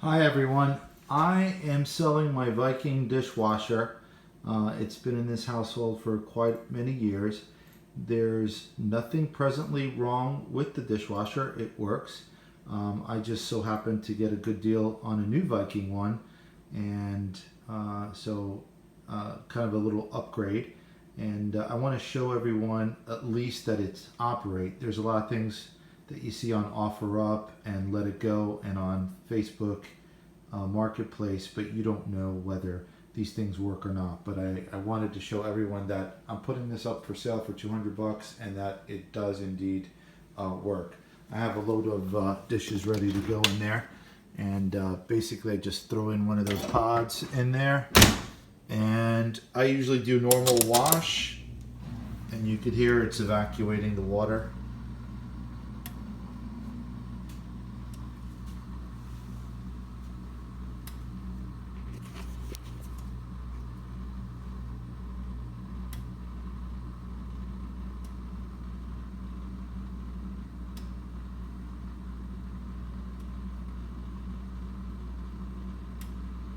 Hi everyone, I am selling my Viking dishwasher. It's been in this household for quite many years. There's nothing presently wrong with the dishwasher, it works. I just so happened to get a good deal on a new Viking one, and kind of a little upgrade. And I want to show everyone at least that it's operate. There's a lot of things that you see on OfferUp and Let It Go and on Facebook Marketplace, but you don't know whether these things work or not. But I wanted to show everyone that I'm putting this up for sale for $200 and that it does indeed work. I have a load of dishes ready to go in there, and basically I just throw in one of those pods in there, and I usually do normal wash, and you could hear it's evacuating the water.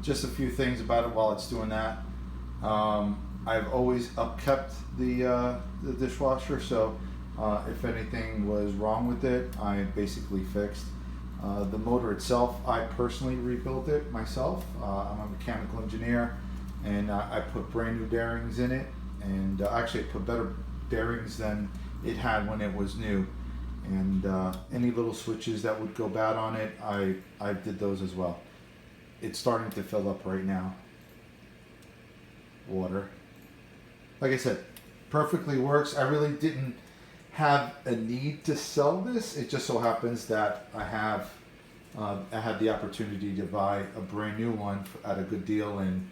Just a few things about it while it's doing that. I've always upkept the dishwasher, so if anything was wrong with it, I basically fixed. The motor itself, I personally rebuilt it myself. I'm a mechanical engineer, and I put brand new bearings in it, and actually I put better bearings than it had when it was new. And any little switches that would go bad on it, I did those as well. It's starting to fill up right now. Water. Like I said, perfectly works. I really didn't have a need to sell this. It just so happens that I had the opportunity to buy a brand new one at a good deal, and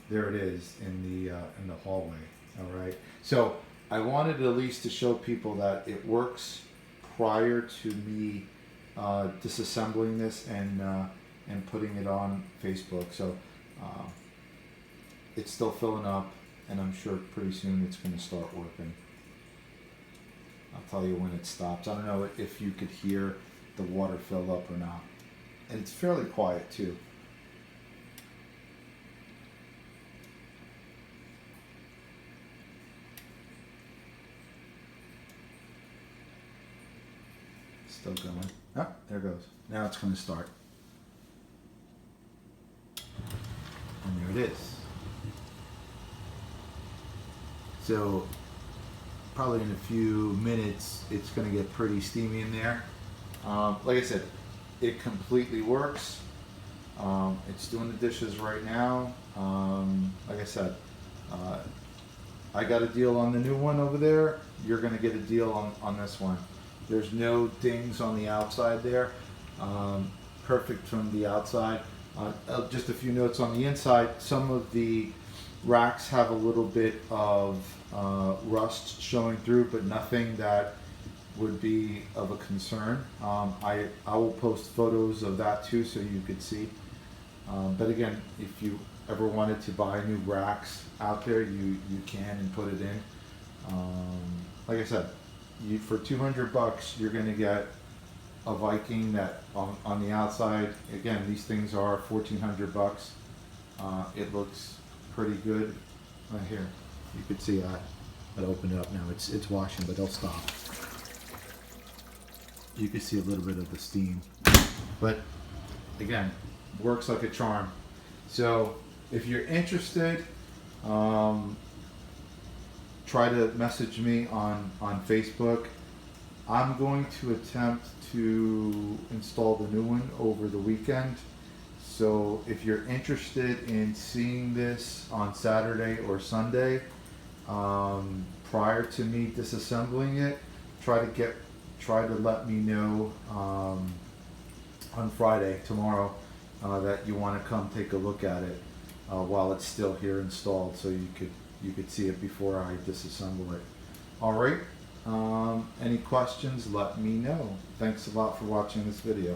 there it is in the hallway. All right. So I wanted at least to show people that it works prior to me disassembling this and putting it on Facebook. So it's still filling up, and I'm sure pretty soon it's going to start working. I'll tell you when it stops. I don't know if you could hear the water fill up or not. And it's fairly quiet too. Still going. Ah, there it goes. Now it's going to start. And there it is. So probably in a few minutes it's going to get pretty steamy in there. Like I said, it completely works. It's doing the dishes right now. Like I said, I got a deal on the new one over there. You're going to get a deal on this one. There's no dings on the outside there. Perfect from the outside. Just a few notes on the inside. Some of the racks have a little bit of rust showing through, but nothing that would be of a concern. I will post photos of that too, so you could see. But again, if you ever wanted to buy new racks out there, you can and put it in. Like I said, for $200, you're going to get a Viking that on the outside. Again, these things are $1,400. It looks pretty good. Right here, you could see I'll open it up now. It's washing, but it'll stop. You can see a little bit of the steam, but again, works like a charm. So if you're interested, try to message me on Facebook. I'm going to attempt to install the new one over the weekend. So if you're interested in seeing this on Saturday or Sunday, prior to me disassembling it, try to let me know on Friday, tomorrow, that you want to come take a look at it while it's still here installed, so you could see it before I disassemble it. All right. Any questions, let me know. Thanks a lot for watching this video.